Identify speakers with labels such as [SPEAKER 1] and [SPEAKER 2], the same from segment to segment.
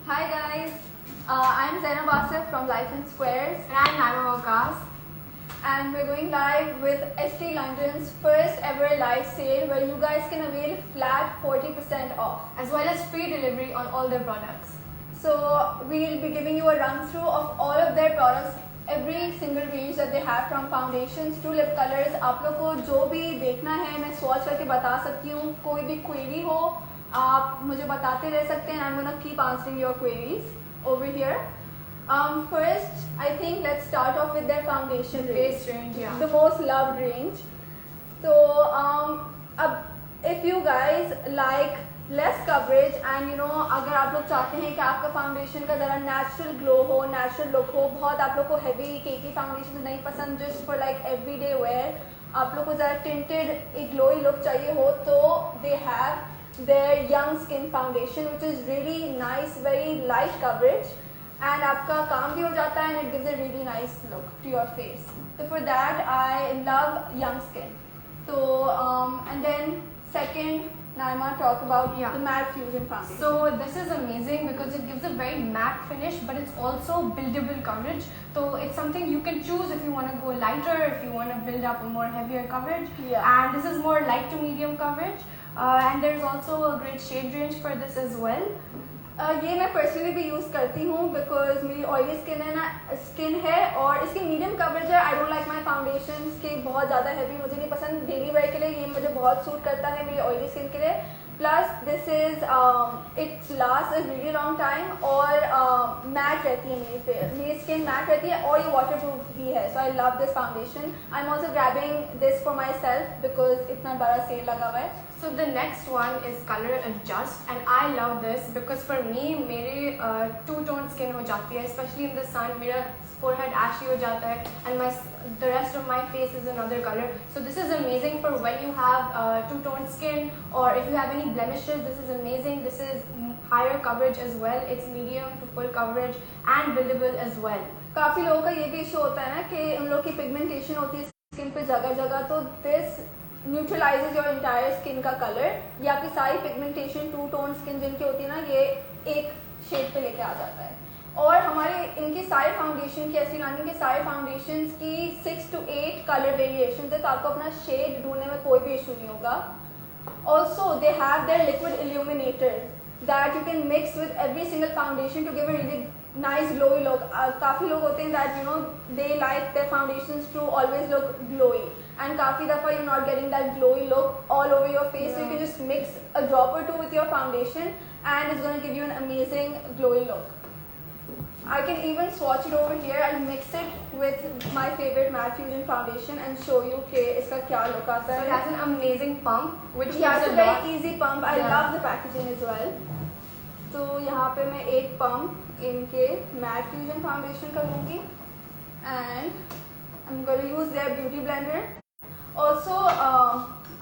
[SPEAKER 1] Hi guys, I'm Zainab Asif from Life in Squares,
[SPEAKER 2] And I'm Naima Waqas.
[SPEAKER 1] and we're going live with ST London's first ever live sale where you guys can avail flat 40% off.
[SPEAKER 2] As well as free delivery on all their products.
[SPEAKER 1] So we'll be giving you a run through of all of their products, every single range that they have from foundations to lip colors. आप लोग को जो भी देखना है मैं swatch करके बता सकती हूँ. कोई भी query हो आप मुझे बताते रह सकते हैं. I'm gonna keep answering your queries over here. First, I think let's start off with their foundation
[SPEAKER 2] Base range, yeah.
[SPEAKER 1] the most loved range. So, if you guys like less coverage and you know अगर आप लोग चाहते हैं कि आपका foundation का ज़रा natural glow हो, नेचुरल लुक हो, बहुत आप लोग को हैवी केकी फाउंडेशन नहीं पसंद, just for like everyday where, आप लोग को ज़रा टिंटेड एक ग्लोई लुक चाहिए हो तो they have their young skin foundation which is really nice, very light coverage and आपका काम भी हो जाता है and it gives a really nice look to your face. So for that I love young skin. So and then second, Naima, talk about the matte fusion foundation.
[SPEAKER 2] So this is amazing because it gives a very matte finish, but it's also buildable coverage. So it's something you can choose if you want to go lighter, if you want to build up a more heavier coverage.
[SPEAKER 1] Yeah.
[SPEAKER 2] And this is more light to medium coverage. And there's also a great shade range for this as well.
[SPEAKER 1] ये मैं personally भी use करती हूँ because मेरी oily skin है और इसकी medium coverage है. I don't like my foundation के बहुत ज़्यादा हैवी मुझे नहीं पसंद. डेली वेयर के लिए ये मुझे बहुत सूट करता है मेरी ऑयली स्किन के लिए. Plus this is it's last a really long time और मैट रहती है मेरी स्किन मैट रहती है और ये वाटर प्रूफ भी है. So I love this foundation. I am also grabbing this for myself because इतना बड़ा सेल लगा हुआ है.
[SPEAKER 2] So the next one is color adjust, and I love this because for me मेरे two-tone skin हो जाती है, especially in the sun. मेरा forehead ashy हो जाता है, and the rest of my face is another color. So this is amazing for when you have two-tone skin or if you have any blemishes. This is amazing. This is higher coverage as well. It's medium to full coverage and buildable as well.
[SPEAKER 1] काफ़ी लोगों का ये भी issue होता है ना कि उन लोग की पिगमेंटेशन होती है स्किन पे जगह जगह, तो दिस न्यूट्रलाइजेज योर इंटायर स्किन का कलर. ये आपकी सारी पिगमेंटेशन टू टोन स्किन जिनकी होती है ना ये एक शेड पे लेके आ जाता है. और हमारे इनके सारे फाउंडेशन की ST London के सारे फाउंडेशन की 6 to 8 कलर वेरिएशन है, तो आपको अपना शेड ढूंढने में कोई भी इशू नहीं होगा. Also they have their liquid illuminator that you can mix with every single foundation to give a really nice glowy look. काफ़ी लोग होते हैं that you know they like their foundations to always look glowy, and काफ़ी दफ़ा you're not getting that glowy look all over your face. So you can just mix a drop or two with your foundation and it's going to give you an amazing glowy look. I can even swatch it over here. I'll mix it with my favorite matte fusion foundation and show you कि इसका क्या look आता
[SPEAKER 2] So
[SPEAKER 1] है.
[SPEAKER 2] it has an amazing pump which
[SPEAKER 1] Yeah,
[SPEAKER 2] gives
[SPEAKER 1] it's
[SPEAKER 2] a
[SPEAKER 1] a very
[SPEAKER 2] lot.
[SPEAKER 1] easy pump. I love the packaging as well. तो यहाँ पे मैं एक pump इनके matte fusion foundation का लूँगी and I'm going to use their beauty blender. Also,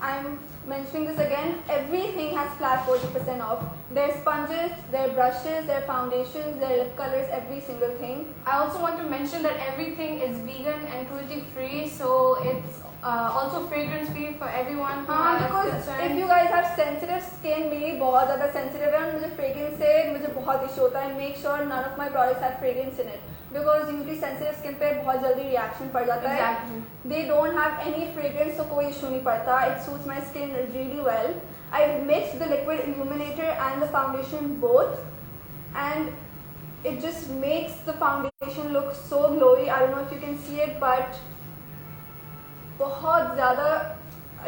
[SPEAKER 1] I'm mentioning this again, everything has flat 40% off. Their sponges, their brushes, their foundations, their lip colors, every single thing.
[SPEAKER 2] I also want to mention that everything is vegan and cruelty free, so it's also fragrance free for everyone who
[SPEAKER 1] हाँ,
[SPEAKER 2] has
[SPEAKER 1] because
[SPEAKER 2] concern.
[SPEAKER 1] if you guys have sensitive skin, मेरी बहुत ज़्यादा sensitive है और मुझे fragrance से मुझे बहुत issue होता है. Make sure none of my products have fragrance in it because usually sensitive skin पे बहुत जल्दी reaction पड़ जाता है.
[SPEAKER 2] Exactly.
[SPEAKER 1] They don't have any fragrance, so कोई issue नहीं पड़ता. It suits my skin really well. I've mixed the liquid illuminator and the foundation both, and it just makes the foundation look so glowy. I don't know if you can see it, but बहुत ज़्यादा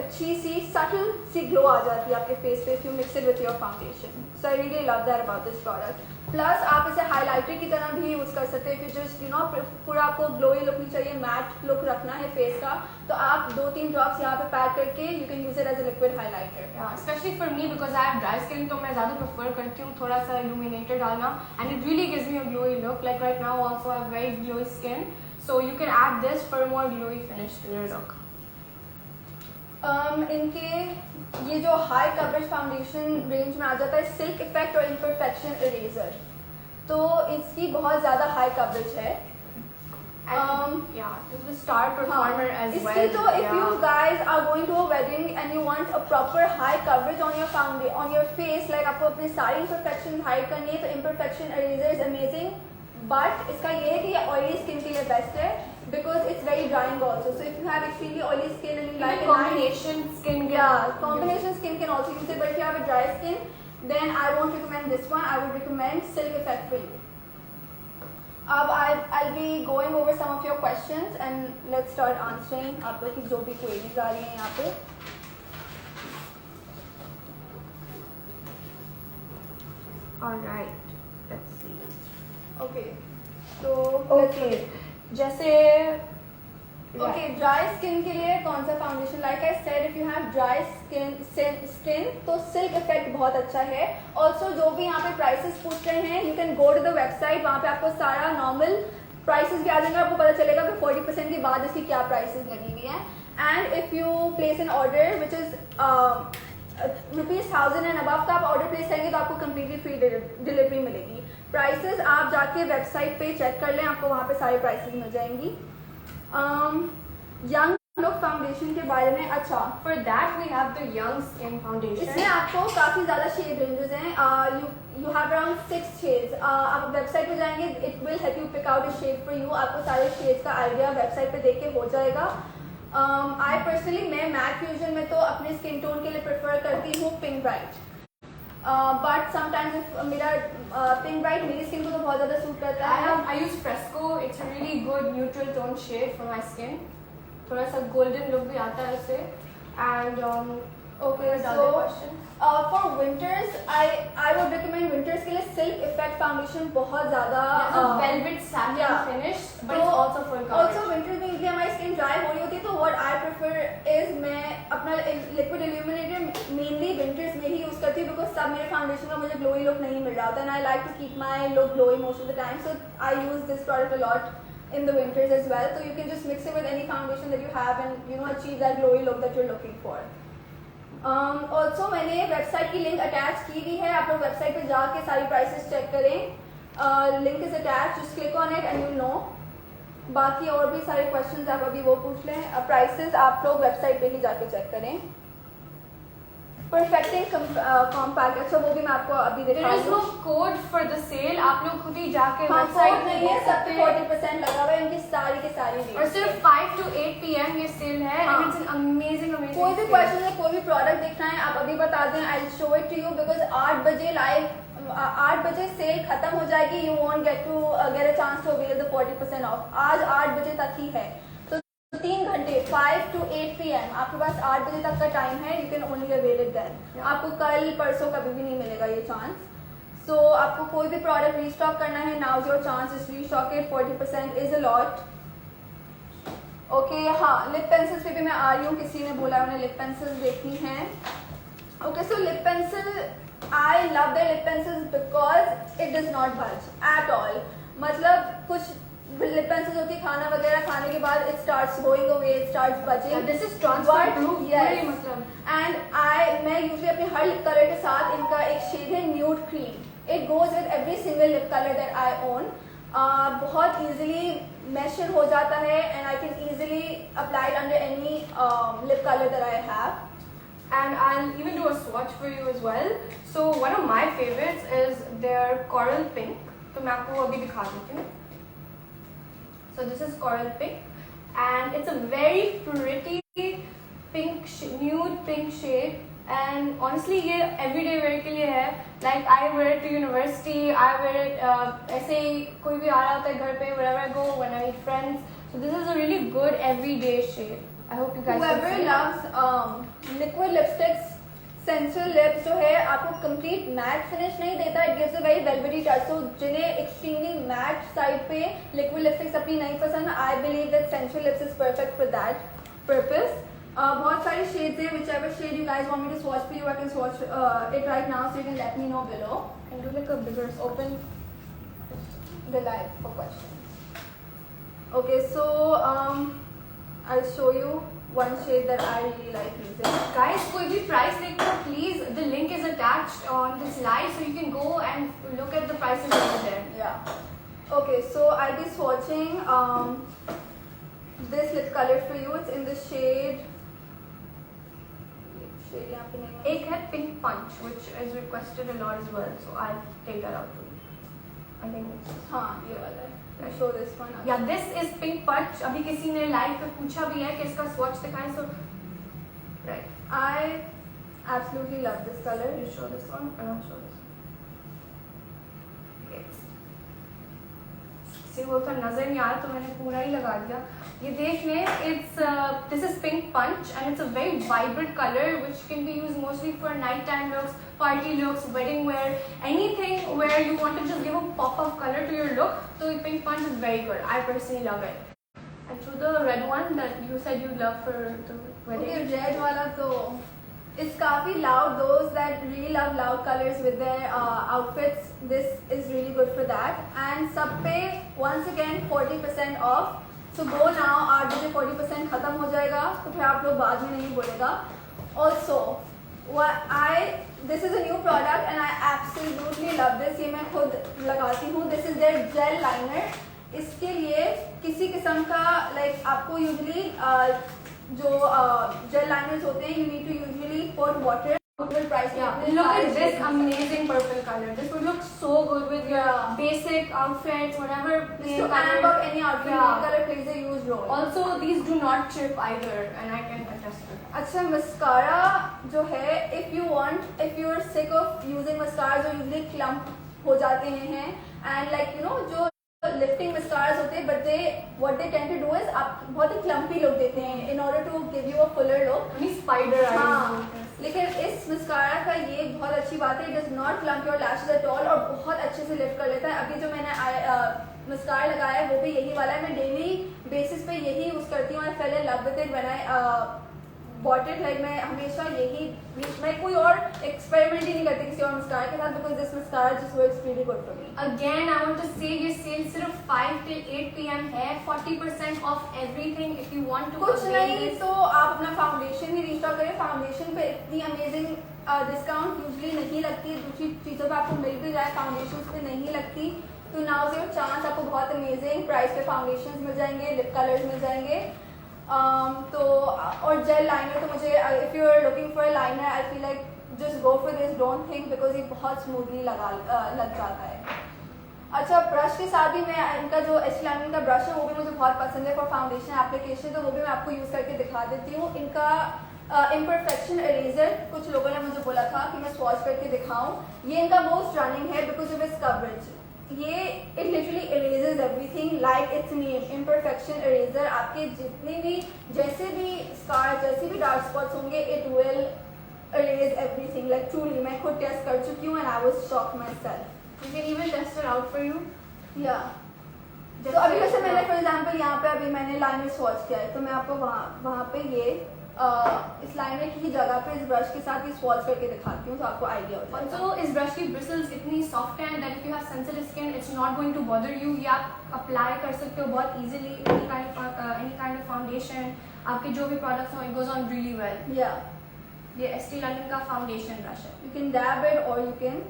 [SPEAKER 1] अच्छी सी subtle सी glow आ जाती है आपके face पे if you mix it with your foundation. So I really love that about this product. Plus आप इसे highlighter की तरह भी यूज़ कर सकते हैं. if you just you know पूरा आपको ग्लोई लुक नहीं चाहिए, मैट लुक रखना है फेस का, तो आप 2-3 ड्रॉप्स यहाँ पे पैक करके you can use it as a liquid highlighter.
[SPEAKER 2] Yeah, especially for me because I have dry skin, तो मैं ज़्यादा prefer करती हूँ थोड़ा सा illuminator डालना, and it really gives me a glowy look. Like right now also I have very glowy skin, so you can add this for a more glowy finish to your look.
[SPEAKER 1] इनके ये जो high coverage foundation range में आ जाता है silk effect और imperfection eraser, तो इसकी बहुत ज़्यादा हाई कवरेज है.
[SPEAKER 2] And yeah, it was star performer as well.
[SPEAKER 1] इसलिए तो if you guys are going to a wedding and you want a proper high coverage on your face, like आपको अपनी सारी imperfections hide करनी है, तो imperfection eraser is amazing. But इसका ये है कि ये oily skin के लिए best है because it's very drying also. So if you have extremely oily skin and you like
[SPEAKER 2] combination skin,
[SPEAKER 1] combination skin can also use it. But if you have a dry skin, then I won't recommend this one. I would recommend Silk Effect for you. I'll be going over some of your questions and let's start answering आप लोग की जो भी queries आ रही हैं यहाँ पे.
[SPEAKER 2] All right, let's see.
[SPEAKER 1] Okay, so
[SPEAKER 2] जैसे
[SPEAKER 1] ड्राई स्किन के लिए कौन सा foundation? Like I said, if you have dry skin तो सिल्क इफेक्ट बहुत अच्छा है. ऑल्सो जो भी यहाँ पे प्राइसेस पूछ रहे हैं, you can go to the website, वहाँ पे आपको सारा नॉर्मल प्राइसेस भी आ जाएंगे. आपको पता चलेगा कि 40% के बाद इसकी क्या प्राइसेस लगी हुई हैं. And if you place N order which is ₹1000 and above का आप ऑर्डर प्लेस करेंगे तो आपको कम्प्लीटली फ्री डिलीवरी मिलेगी. प्राइसेस आप जाके वेबसाइट पे चेक कर लें, आपको वहाँ पे सारी प्राइसेस मिल जाएंगी. यंग लुक फाउंडेशन के बारे में, अच्छा,
[SPEAKER 2] for that we have the young skin foundation.
[SPEAKER 1] इसमें आपको काफ़ी ज़्यादा शेड रेंजेस हैं. You have around 6 shades. आप वेबसाइट पे जाएंगे, it will help you pick out a shade for you. आपको सारे शेड्स का आइडिया वेबसाइट पे देख के हो जाएगा. आई पर्सनली मैं मैट फ्यूजन में तो अपने स्किन टोन के लिए प्रेफर करती हूँ पिंक ब्राइट. बट समटाइम्स मेरा पिंक ब्राइट मेरी स्किन को तो बहुत ज़्यादा सूट करता है.
[SPEAKER 2] I use Fresco. It's a really good neutral tone shade for my skin. थोड़ा सा golden look भी आता है उससे. And
[SPEAKER 1] okay,
[SPEAKER 2] another question.
[SPEAKER 1] For winters, I would recommend winters के लिए Silk Effect foundation बहुत ज़्यादा
[SPEAKER 2] velvet satin finish, but it's also full coverage.
[SPEAKER 1] Also winters में क्योंकि हमारी स्किन ड्राई हो रही होती है, तो what I prefer is मैं अपना liquid illuminator mainly winters में ही यूज़ करती हूँ because तब मेरे फाउंडेशन का मुझे glowy look नहीं मिल रहा होता. And I like to keep my look glowy most of the time, so I use this product a lot in the winters as well. So you can just mix it with any foundation that you have and achieve that glowy look that you're looking for. Also मैंने website की link attach की हुई है. आप लोग website पे जाके सारी प्राइसेस चेक करें. Link is attach, just click on it and you know. बाकी और भी सारे क्वेश्चंस आप अभी वो पूछ लें. प्राइसेस आप लोग वेबसाइट पे ही जाके चेक करें. परफेक्टिंग कॉम्पैक्ट, अच्छा वो भी मैं आपको अभी दिखा
[SPEAKER 2] There is no code for the sale. आप लोग खुद ही जाके
[SPEAKER 1] वेबसाइट नहीं है, सब पे 40% लगा हुआ है. इनकी सारी के सारी
[SPEAKER 2] और सिर्फ 5 to 8 PM ये सेल है. And it's an amazing
[SPEAKER 1] कोई भी क्वेश्चन है, कोई भी प्रोडक्ट देखना है, आप अभी बता दें. I will show it to you because 8 बजे सेल खत्म हो जाएगी. You won't get a chance to avail the 40% off. आज 8 बजे तक ही है, तो 3 घंटे 5 to 8 PM आपके पास 8 बजे तक का टाइम है. You can only avail it then. आपको कल परसों कभी भी नहीं मिलेगा ये चांस. सो आपको कोई भी प्रोडक्ट रीस्टॉक करना है, now is your chance. Is restock it. 40% is a lot. Okay, हाँ, लिप पेंसिल्स पे भी मैं आ रही हूँ. किसी ने बोला उन्हें लिप पेंसिल्स देखनी है. Okay, so lip pencil, I love the lip pencils because it does not budge at all. मतलब कुछ लिप पेंसिल्स होती है, खाना वगैरह खाने के बाद it starts going away, it starts buzzing.
[SPEAKER 2] This is transfer proof. मतलब
[SPEAKER 1] एंड मैं यूजुअली अपने हर लिप कलर के साथ, इनका एक शेड है nude cream. It goes with every single lip colour that I own. बहुत इजीली मेशर हो जाता है and I can easily apply it under any lip colour that I have.
[SPEAKER 2] And I'll even do a swatch for you as well. So one of my favorites is their coral pink. तो मैं आपको अभी दिखा देती हूँ. So this is coral pink, and it's a very pretty pink, nude pink shade. And honestly, ये everyday wear के लिए है. Like I wear it to university. I wear it ऐसे ही कोई भी आ रहा होता है घर पे, wherever I go, when I meet friends. So this is a really good everyday shade. I hope you guys.
[SPEAKER 1] Whoever loves liquid lipsticks, Sensual Lips जो है आपको complete matte finish नहीं देता. It gives a very velvety touch. So जिन्हें extremely matte side पे liquid lipsticks अपनी नहीं पसंद, I believe that Sensual Lips is perfect for that purpose. बहुत सारी shades हैं. Whichever shade you guys want me to swatch for you, I can swatch it right now, so you can let me know below.
[SPEAKER 2] And do like a bigger
[SPEAKER 1] open the live for questions. Okay, so I'll show you one shade that I really like using.
[SPEAKER 2] Guys, कोई भी price देखो please. The link is attached on this slide, so you can go and look at the prices over there.
[SPEAKER 1] Yeah. Okay, Okay, so I'll be swatching this lip color for you. It's in the shade यहाँ पे नहीं है.
[SPEAKER 2] एक है Pink Punch, which is requested a lot as well, so I'll take that out for you. I think it's
[SPEAKER 1] हाँ ये वाला है. I'll show this one.
[SPEAKER 2] yeah, this is Pink Punch. अभी किसी ने लाइव पे पूछा भी है कि इसका swatch दिखाएं, so right.
[SPEAKER 1] I absolutely love this color.
[SPEAKER 2] You show this one and I'll show this one. Okay. किसी को तो नजर नहीं आ रहा तो मैंने पूरा ही लगा दिया. ये देख लें, it's this is Pink Punch and it's a very vibrant color which can be used mostly for nighttime looks, party looks, wedding wear, anything where you want to just give a pop of color to your look. So Pink Punch is very good. I personally love it. And to the red one that you said you love for the wedding.
[SPEAKER 1] Okay, red वाला तो it's काफी loud. Those that really love loud colors with their outfits, this is really good for that. And सब पे once again 40% off. So go now. 8 बजे 40% खत्म हो जाएगा, तो फिर आप लोग बाद में नहीं बोलेगा. Also, this is a new product and I absolutely love this. ये मैं खुद लगाती हूँ. This is their gel liner. इसके लिए किसी किस्म का आपको यूजुअली जो जेल लाइनर्स होते हैं, you need to usually put water. Price.
[SPEAKER 2] Yeah, look at this amazing purple color. This would look so good with your basic outfits, whatever.
[SPEAKER 1] Just to amp up any outfit, nail color plays a huge role.
[SPEAKER 2] Also, these do not chip either, and I can attest to that.
[SPEAKER 1] अच्छा, mascara जो है, if you are sick of using mascara जो usually clump हो जाते हैं, and जो lifting mascaras होते हैं, but what they tend to do is आप बहुत ही clumpy look देते हैं in order to give you a fuller look.
[SPEAKER 2] Spider eyes.
[SPEAKER 1] हाँ, लेकिन इस mascara का ये बहुत अच्छी बात है, it does not clump your lashes at all और बहुत अच्छे से lift कर लेता है. अभी जो मैंने mascara लगाया है वो भी यही वाला है. मैं daily basis पे यही यूज करती हूँ. I fell in love with it when I bought it. मैं हमेशा यही, मैं कोई और एक्सपेरिमेंट ही नहीं करती किसी और मस्कारा के साथ, because this mascara just works really good for me.
[SPEAKER 2] Again, I want to say ये सेल सिर्फ 5 till 8 PM है. 40% off everything if you want to.
[SPEAKER 1] कुछ नहीं तो आप अपना फाउंडेशन ही रिस्टॉक करें. फाउंडेशन पे इतनी अमेजिंग डिस्काउंट यूजली नहीं लगती. दूसरी चीज़ों पे आपको मिल भी जाए, फाउंडेशन पे नहीं लगती. तो नाउ इज योर चांस. आपको बहुत अमेजिंग प्राइस पे फाउंडेशन मिल जाएंगे, लिप कलर्स मिल जाएंगे. तो और जेल लाइनर तो मुझे, if you are looking for liner, I feel like just go for this. Don't think, because ये बहुत स्मूथली लग जाता है. अच्छा, ब्रश के साथ भी मैं इनका जो एच लाइनर का ब्रश है वो भी मुझे बहुत पसंद है फॉर फाउंडेशन एप्लीकेशन, तो वो भी मैं आपको यूज़ करके दिखा देती हूँ. इनका इम्परफेक्शन इरेजर, कुछ लोगों ने मुझे बोला था कि मैं स्वॉच करके दिखाऊँ. ये इनका मोस्ट रनिंग है बिकॉज ऑफ इट्स कवरेज. ये it literally erases everything like its name, imperfection eraser. आपके जितने भी जैसे भी स्कार, जैसे भी डार्क स्पॉट्स होंगे, it will erase everything. Like truly मैं खुद टेस्ट कर चुकी हूँ and I was shocked myself.
[SPEAKER 2] You can even test it out for you.
[SPEAKER 1] Yeah. तो अभी वैसे मैंने फॉर एग्जांपल यहाँ पे अभी मैंने लाइनर स्वॉच किया है, तो मैं आपको वहाँ पे ये इस लाइनर की जगह पे इस ब्रश के साथ ये स्वॉच करके दिखाती हूँ, तो आपको आइडिया हो जाएगा.
[SPEAKER 2] Also, इस ब्रश की ब्रिसल्स इतनी सॉफ्ट हैं that if you have sensitive skin, it's not going to bother you. ये आप अप्लाई कर सकते हो बहुत easily any kind of foundation. आपके जो भी products हो, it goes on really well.
[SPEAKER 1] Yeah.
[SPEAKER 2] ये Estee Lauder का foundation brush है.
[SPEAKER 1] You can dab it or you can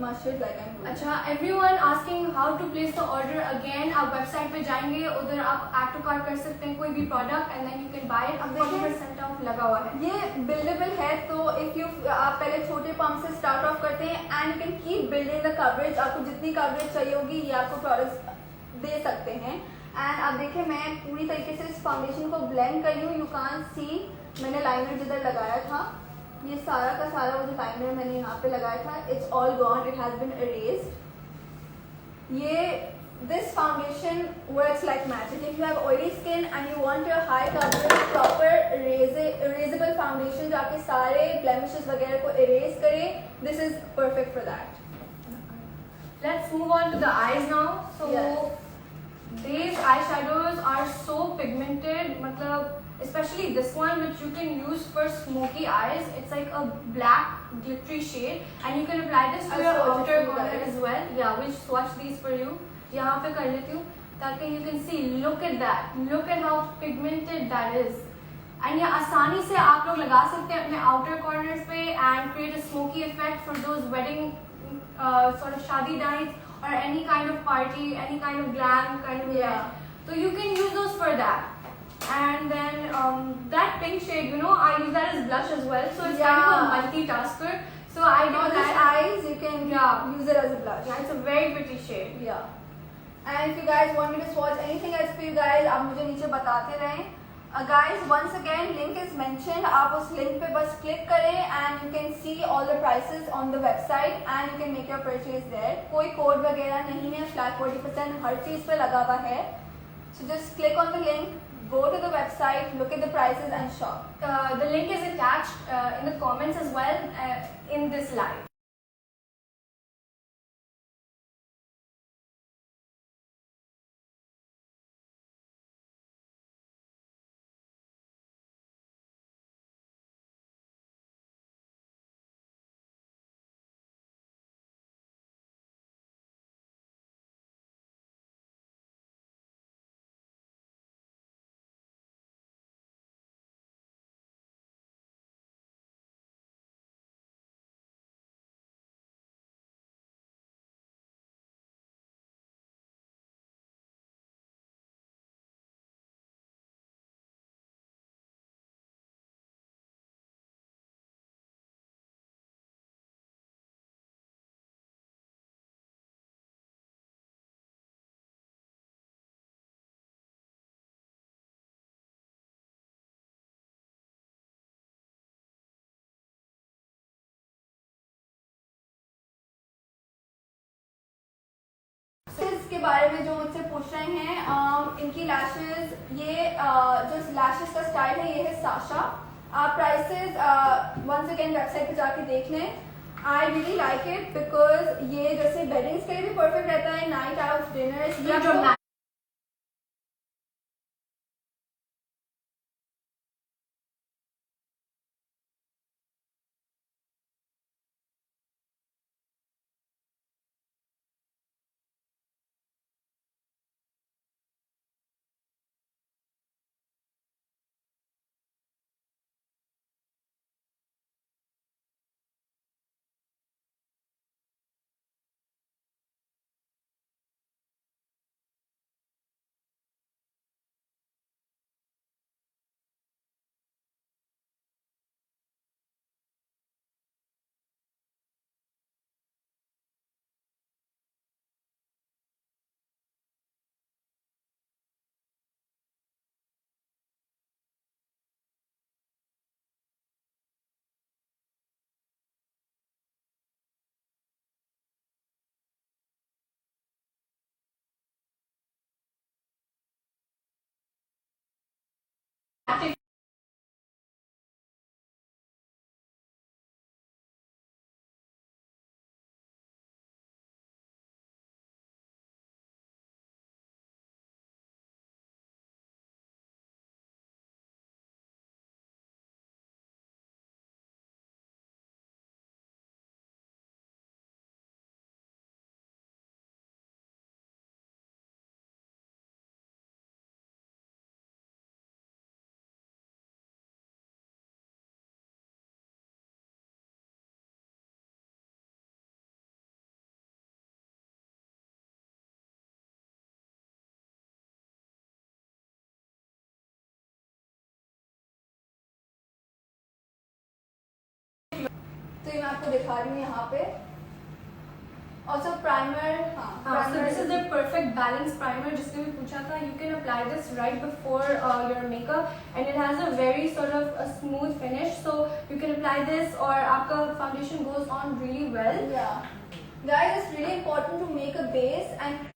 [SPEAKER 1] mush it like I'm doing.
[SPEAKER 2] अच्छा, everyone asking how to place the order. Again, आप website पे जाएंगे, उधर आप add to cart कर सकते हैं कोई भी product and then you can buy it. अब 40% off लगा हुआ है.
[SPEAKER 1] ये बिल्डेबल है, तो आप पहले छोटे पम्प से स्टार्ट ऑफ करते हैं and you can keep building the coverage. आपको जितनी कवरेज चाहिए होगी ये आपको प्रोडक्ट्स दे सकते हैं. एंड अब देखिए मैं पूरी तरीके से इस फाउंडेशन को ब्लेंड कर रही हूँ. यू कांट सी मैंने लाइनर जिधर लगाया था, ये सारा का सारा वो जो लाइनर मैंने यहाँ पे लगाया था, it's all gone, it has been erased. ये this foundation works like magic. If you have oily skin and you want a high coverage proper erasable foundation जो आपके सारे ब्लेमिशेस वगैरह को इरेज करे, this is perfect for that.
[SPEAKER 2] Let's move on to the eyes now. So
[SPEAKER 1] Yes.
[SPEAKER 2] these eyeshadows are so pigmented. मतलब especially this one which you can use for smoky eyes. It's like a black glittery shade and you can apply this to
[SPEAKER 1] I'll
[SPEAKER 2] your
[SPEAKER 1] swatch it
[SPEAKER 2] outer
[SPEAKER 1] for you
[SPEAKER 2] corner
[SPEAKER 1] guys.
[SPEAKER 2] as well. Yeah, we'll swatch these for you. यहाँ पे कर लेती हूँ ताकि you can see. Look at that. Look at how pigmented that is. And ये आसानी से आप लोग लगा सकते हैं अपने outer corners पे and create a smoky effect for those wedding sort of shadi nights or any kind of party, any kind of glam kind of event. So you can use those for that. And then that pink shade, you know, I use that as blush as well. So it's kind of a multitasker. So I do
[SPEAKER 1] Not just
[SPEAKER 2] that.
[SPEAKER 1] eyes, you can use it as a blush.
[SPEAKER 2] Yeah, it's a very pretty shade.
[SPEAKER 1] Yeah. And if you guys want me to swatch anything else for you guys, आप मुझे नीचे बताते रहें. Guys, once again, link is mentioned. आप उस link पे बस click करें and you can see all the prices on the website and you can make your purchase there. कोई code वगैरह नहीं है, flat 40% हर चीज़ पे लगा हुआ है. So just click on the link, go to the website, look at the prices and shop.
[SPEAKER 2] The link is attached in the comments as well in this live.
[SPEAKER 1] के बारे में जो मुझसे पूछ रहे हैं, इनकी लैशेस, ये जो लैशेस का स्टाइल है ये है साशा. आप प्राइसेस वंस अगेन वेबसाइट पे जाके देख लें. I really like it because ये जैसे वेडिंग्स के लिए भी परफेक्ट रहता है, नाइट आउट, डिनर्स, तो ये मैं आपको दिखा रही हूँ यहाँ पे. Also primer,
[SPEAKER 2] so this is the perfect balanced primer. जिसने भी पूछा था, you can apply this right before your makeup, and it has a very sort of a smooth finish. So you can apply this, or आपका foundation goes on really well.
[SPEAKER 1] Yeah, guys, it's really important to make a base and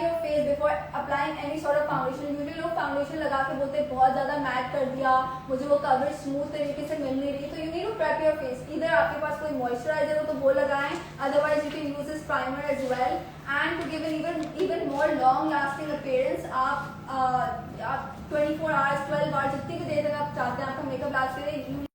[SPEAKER 1] your face before applying any sort of foundation. Usually लोग foundation लगा के बोलते हैं बहुत ज़्यादा mat कर दिया, मुझे वो कवरेज स्मूथ तरीके से मिल नहीं रही. तो you need to prep your face. इधर आपके पास कोई मॉइस्चराइजर हो तो वो लगाएं, otherwise you can use this primer as well. And to give an even more long lasting appearance, आप 24 आवर्स 12 आवर्स जितनी भी देर तक आप चाहते हैं आपका मेकअप लास्ट करे.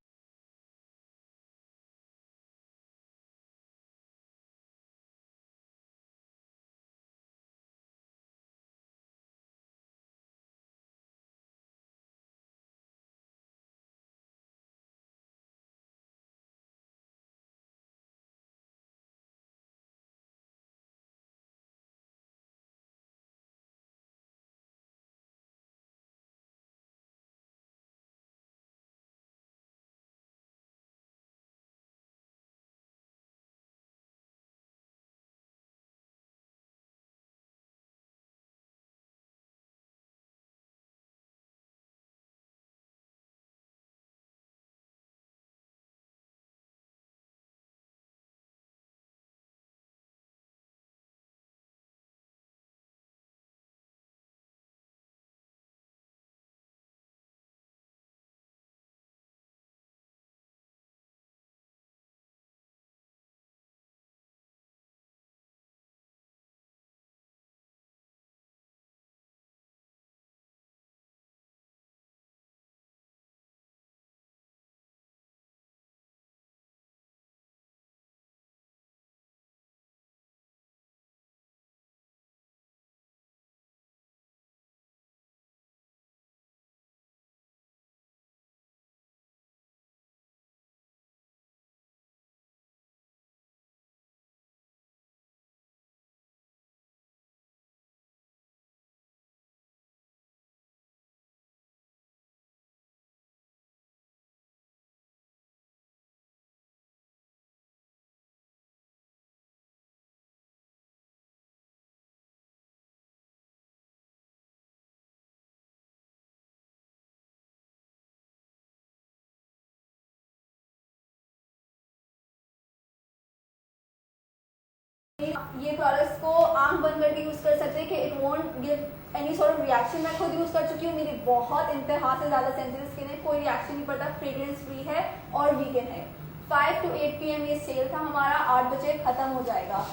[SPEAKER 1] ये प्रोडक्ट्स को आंख बंद करके यूज कर सकते हैं कि it won't give any sort of reaction. मैं खुद यूज कर चुकी हूँ, मेरी बहुत इंतहा से ज्यादा सेंसिटिव स्किन है, कोई रिएक्शन नहीं पड़ता, फ्रेग्रेंस फ्री है और वीगन है. 5 to 8 PM ये सेल था हमारा, 8 बजे खत्म हो जाएगा.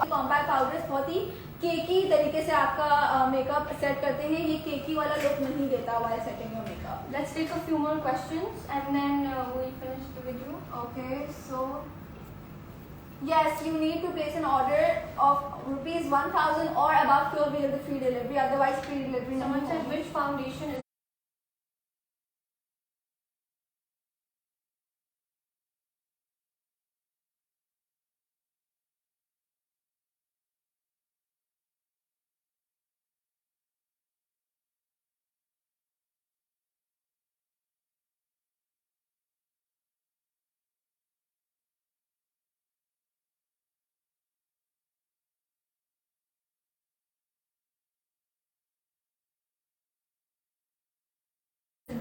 [SPEAKER 1] कॉम्पैक्ट पाउडर्स बहुत ही केकी तरीके से आपका मेकअप सेट करते हैं. ये केकी वाला लुक नहीं देता while setting your makeup.
[SPEAKER 2] Let's take a few more questions and then we'll finish the video.
[SPEAKER 1] Okay, so yes, you need to place an order of rupees 1000 or above to avail the free delivery. Otherwise, free delivery.
[SPEAKER 2] Someone
[SPEAKER 1] नहीं
[SPEAKER 2] said
[SPEAKER 1] होगी.
[SPEAKER 2] which foundation is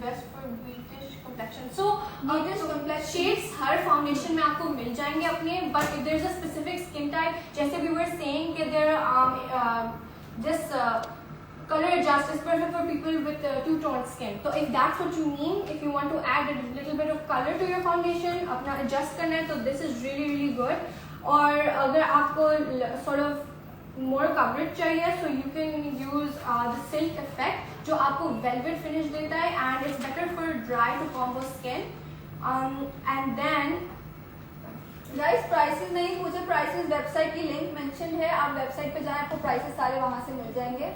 [SPEAKER 2] best for British complexion? So
[SPEAKER 1] British complexion.
[SPEAKER 2] shades her foundation में आपको मिल जाएंगे अपने, but if there is a specific skin type, जैसे we were saying कि there this color adjust is perfect for people with two-toned skin. So if that's what you mean, if you want to add a little bit of color to your foundation, अपना adjust करना है, तो this is really really good. और अगर आपको sort of more coverage चाहिए, so you can use the silk effect जो आपको velvet finish देता है and it's better for dry to combo skin. And then
[SPEAKER 1] guys prices नहीं पूछे, प्राइसेस वेबसाइट की लिंक मेंशन है, आप वेबसाइट पे जाएं, आपको प्राइसेस सारे वहां से मिल जाएंगे.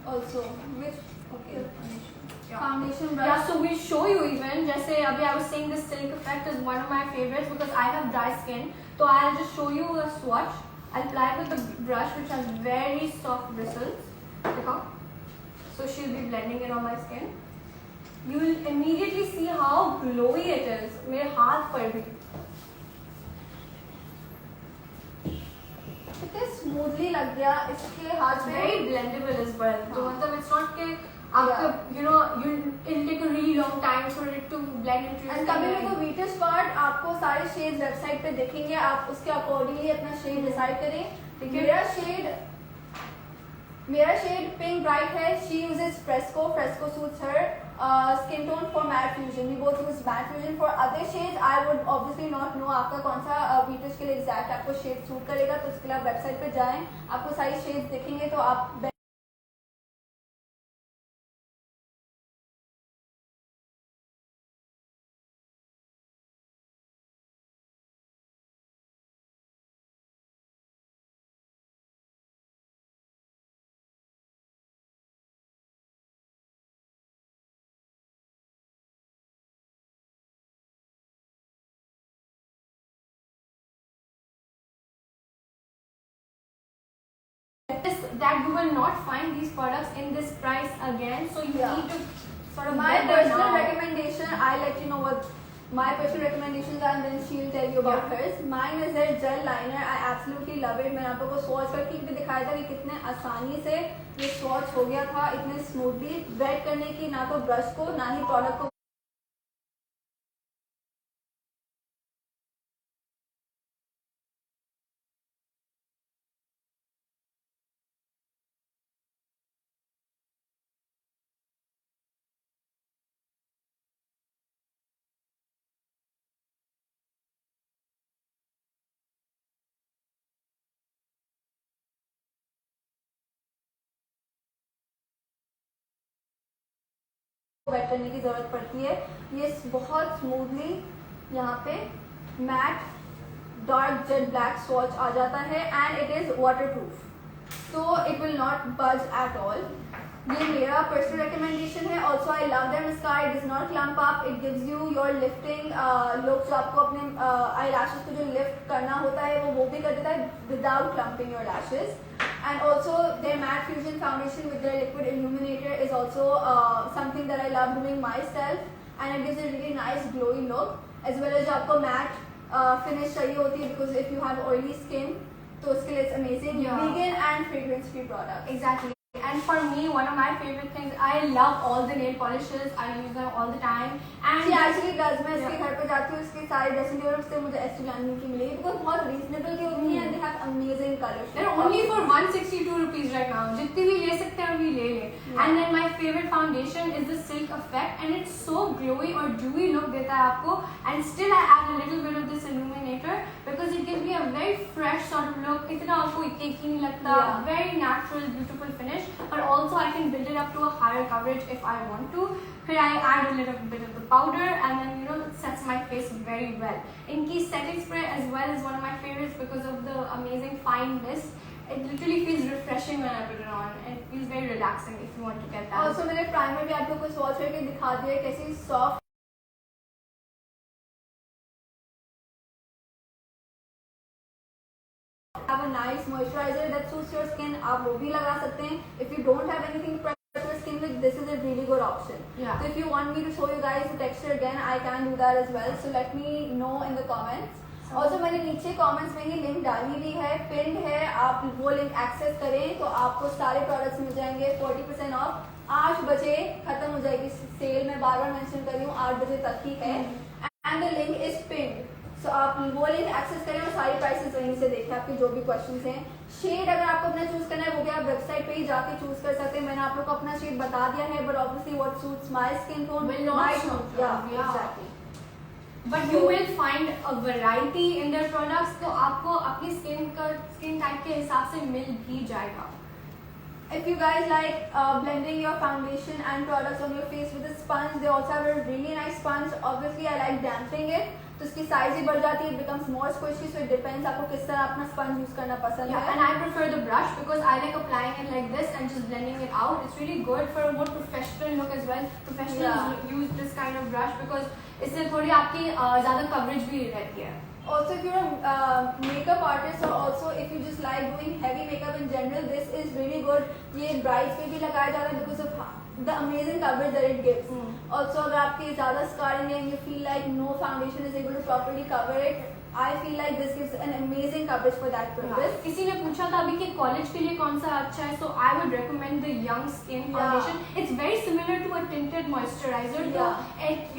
[SPEAKER 1] Also which okay foundation
[SPEAKER 2] yeah,
[SPEAKER 1] brush.
[SPEAKER 2] so we'll show you even जैसे अभी I was saying the silk effect is one of my favorites because I have dry skin, so I'll just show you a swatch. I'll apply it with the brush which has very soft bristles. देखो, so she'll be blending it on my skin. You will immediately see how glowy it is. मेरे हाथ पर भी
[SPEAKER 1] कितने smoothly लग गया इसके हाथ
[SPEAKER 2] it's
[SPEAKER 1] पे.
[SPEAKER 2] very blendable as well. तो
[SPEAKER 1] हाँ.
[SPEAKER 2] मतलब it's not कि आपको you know it'll take a really long time for it to blend into your
[SPEAKER 1] and
[SPEAKER 2] skin.
[SPEAKER 1] कभी भी वीटेस्ट पार्ट आपको सारे शेड्स वेबसाइट पे दिखेंगे, आप उसके अकॉर्डिंगली अपना शेड डिसाइड करें. मेरा शेड पिंक ब्राइट है. She uses Fresco suits her skin tone for matte fusion. We both use matte fusion. For other shades I would obviously not know आपका कौन सा वीटेज के लिए एग्जैक्ट आपको शेड सूट करेगा, तो उसके लिए आप वेबसाइट पे जाएं, आपको सारी शेड्स दिखेंगे तो आप
[SPEAKER 2] that you will not find these products in this price again, so you
[SPEAKER 1] Yeah.
[SPEAKER 2] need to sort of
[SPEAKER 1] my
[SPEAKER 2] get them
[SPEAKER 1] personal
[SPEAKER 2] now.
[SPEAKER 1] recommendation, I'll let you know what my personal recommendations are and then she'll tell you about hers. Mine is their gel liner. I absolutely love it. मैंने आप लोगों को swatch करके भी दिखाया था कि कितने आसानी से ये स्वॉच हो गया था, इतने स्मूथली. वेट करने की ना तो ब्रश को ना ही प्रोडक्ट को वेट करने की जरूरत पड़ती है. ये बहुत स्मूथली यहाँ पे matte dark jet black swatch आ जाता है and it is waterproof, so it will not budge at all. ये मेरा पर्सनल रिकमेंडेशन है. Also I love that mascara. It does not clump up. It gives you your lifting look. जो आपको अपने eye lashes को जो lift करना होता है वो भी कर देता है without clumping your lashes. And also their matte fusion foundation with their liquid illuminator is also something that I love doing myself, and it gives a really nice glowy look, as well as जो आपको matte finish चाहिए होती है because if you have oily skin, तो उसके लिए it's amazing.
[SPEAKER 2] Yeah.
[SPEAKER 1] Vegan and fragrance free product.
[SPEAKER 2] Exactly. And for me, one of my favorite things, I love all the nail polishes. I use them all the time. And
[SPEAKER 1] she actually does. मैं इसके घर पे जाती हूँ, इसके सारे dressing table से मुझे एस्टेब्लानी की मिली बिकॉज बहुत रीजनेबल की होती है and they have amazing colours.
[SPEAKER 2] they're only for 162 rupees right now. जितनी भी ले सकते हैं अभी ले ले. And then my favorite foundation is the Silk Effect, and it's so glowy और dewy look देता है आपको. And still I add a little bit of this illuminator because it gives me a very fresh sort of look. इतना आपको इक्की नहीं लगता. Very natural, beautiful finish. But also I can build it up to a higher coverage if I want to. Then I add a little bit of the powder, and then it sets my face very well. Inky setting spray as well is one of my favorites because of the amazing fine mist. It literally feels refreshing when I put it on. It feels very relaxing if you want to get that.
[SPEAKER 1] Also मैंने primer भी आप लोग को swatch करके दिखा दिया कैसी soft have a nice moisturizer that suits your skin. आप वो भी लगा सकते हैं. If you don't have anything to prep your skin with, this is a really good option.
[SPEAKER 2] Yeah.
[SPEAKER 1] So if you want me to show you guys the texture again, I can do that as well. So let me know in the comments. Also मैंने नीचे comments में ही link डाली हुई है, pin है, आप वो link access करें तो आपको सारे प्रोडक्ट्स मिल जाएंगे 40% ऑफ. 8 बजे खत्म हो जाएगी सेल. मैं बार बार मेंशन कर रही हूँ 8 बजे तक ही है. And the link is pin. सो आप वो लिंक एक्सेस करें और सारी प्राइसेस वहीं से देखें. आपके जो भी क्वेश्चंस हैं, शेड अगर आपको अपना चूज करना है वो भी आप वेबसाइट पे ही जाके चूज कर सकते हैं. मैंने आप लोग को अपना शेड बता दिया है, but obviously what suits my skin tone
[SPEAKER 2] will not suit you.
[SPEAKER 1] या exactly.
[SPEAKER 2] But you will find a variety in their products, तो आपको अपनी स्किन टाइप के हिसाब से मिल भी जाएगा.
[SPEAKER 1] If you guys like blending your foundation and products on your face with a sponge, they also have a really nice sponge. Obviously, I like damping it. तो इसकी साइज ही बढ़ जाती है. It becomes more squishy, so it depends आपको किस तरह अपना sponge use करना पसंद है.
[SPEAKER 2] And I prefer the brush because I like applying it like this and just blending it out. It's really good for a more professional look as well. Professionals use this kind of brush because इससे थोड़ी आपकी ज़्यादा coverage भी रहती है.
[SPEAKER 1] Also, if you're a makeup artist or also if you just like doing heavy makeup in general, this is really good. ये brides पे भी लगाया जाता है because of the amazing coverage that it gives. Also, अगर आपकी ज़्यादा scarring है and you feel like no foundation is able to properly cover it, I feel like this gives an amazing coverage for that purpose.
[SPEAKER 2] किसी ने पूछा था अभी कि कॉलेज के लिए कौन सा अच्छा है, so I would recommend the Young Skin Foundation. It's very similar to a tinted moisturizer. So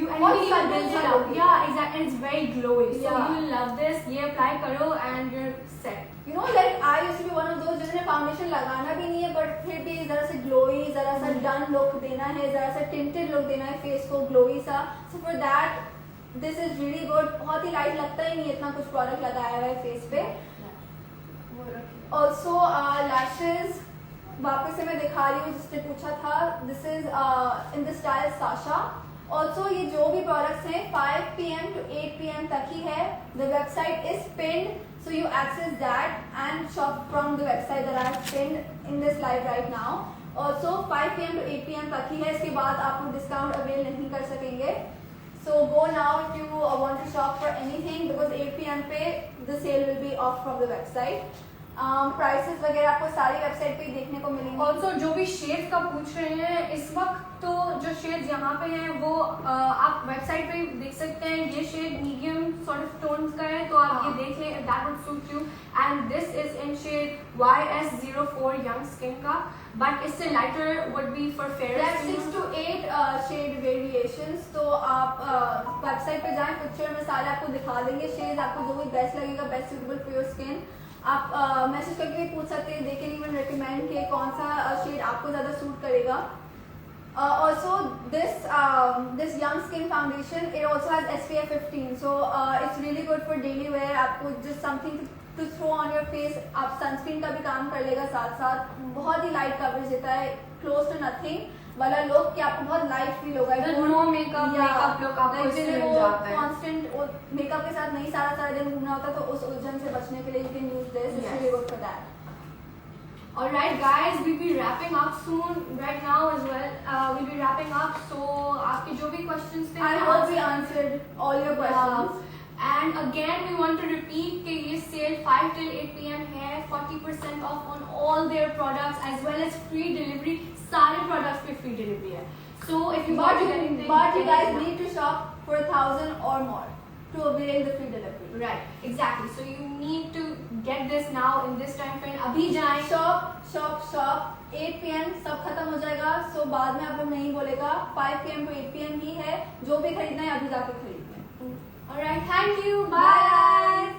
[SPEAKER 2] you can build it up. Yeah, exactly. And it's very glowy. So you will love this. ये apply करो and you're set.
[SPEAKER 1] You know, like I used to be one of those जिन्हें foundation लगाना भी नहीं है, but फिर भी जरा से ग्लोई, जरा सा डन लुक देना है, जरा सा टिंटेड लुक देना है फेस को ग्लोई सा. So for that, this is really good. बहुत ही लाइट लगता ही नहीं इतना कुछ प्रोडक्ट लगाया हुआ है फेस पे. Also lashes वापस से मैं दिखा रही हूँ जिसने पूछा था. This is in the style Sasha. Also ये जो भी प्रोडक्ट्स हैं 5 PM to 8 PM तक ही है. The website is pinned, so you access that and shop from the website that I have pinned in this live right now. Also 5 PM to 8 PM तक ही है. इसके बाद आप लोग डिस्काउंट अवेल नहीं कर सकेंगे. So go now if you want to shop for anything because 8 PM पे the sale will be off from the website. Prices वगैरह आपको सारी वेबसाइट पे ही देखने को मिलेंगे.
[SPEAKER 2] Also जो भी शेड्स का पूछ रहे हैं इस वक्त, तो जो शेड्स यहाँ पे हैं वो आप वेबसाइट पे देख सकते हैं. ये shade medium sort of tones का है, तो आप ये देख लें. That would suit you. And this is in shade YS04 young skin का, बट इससे lighter would be for fair.
[SPEAKER 1] 6 to 8 shade variations. तो आप वेबसाइट पे जाएं, पिक्चर में सारे आपको दिखा देंगे शेड. आपको जो भी बेस्ट लगेगा, best suitable for your skin, आप मैसेज करके भी पूछ सकते हैं. दे कैन इवन रिकमेंड कि कौन सा शेड आपको ज़्यादा सूट करेगा. Also this young skin foundation, it also has SPF 15, so it's really good for daily wear. आपको just something to throw on your face. आप sunscreen का भी काम कर लेगा साथ साथ. बहुत ही लाइट कवरेज देता है, close to nothing वाला look कि आपको बहुत लाइट फील होगा.
[SPEAKER 2] नो मेकअप लुक आपको इससे मिल जाता है.
[SPEAKER 1] कॉन्स्टेंट मेकअप के साथ नहीं सारा दिन घूमना होता, तो उस उलझन से बचने के लिए you can use this. It's really good for that.
[SPEAKER 2] Alright guys, we'll be wrapping up soon right now as well. We'll be wrapping up, so आपके जो भी questions थे,
[SPEAKER 1] I hope we answered all your questions.
[SPEAKER 2] And again we want to repeat कि ये sale 5 till 8 PM है. 40% off on all their products as well as free delivery. सारे products पे free delivery है. So if you want to get anything,
[SPEAKER 1] but you guys need to shop for 1,000 or more to avail the free delivery.
[SPEAKER 2] Right, exactly. So you need to get this now in this time frame. अभी जाएं.
[SPEAKER 1] Shop 8 PM सब खत्म हो जाएगा। सो बाद में आप लोग नहीं बोलेगा, 5 PM to 8 PM ही है। जो भी खरीदना है अभी जाके खरीद लें।
[SPEAKER 2] Alright, thank you.
[SPEAKER 1] बाय।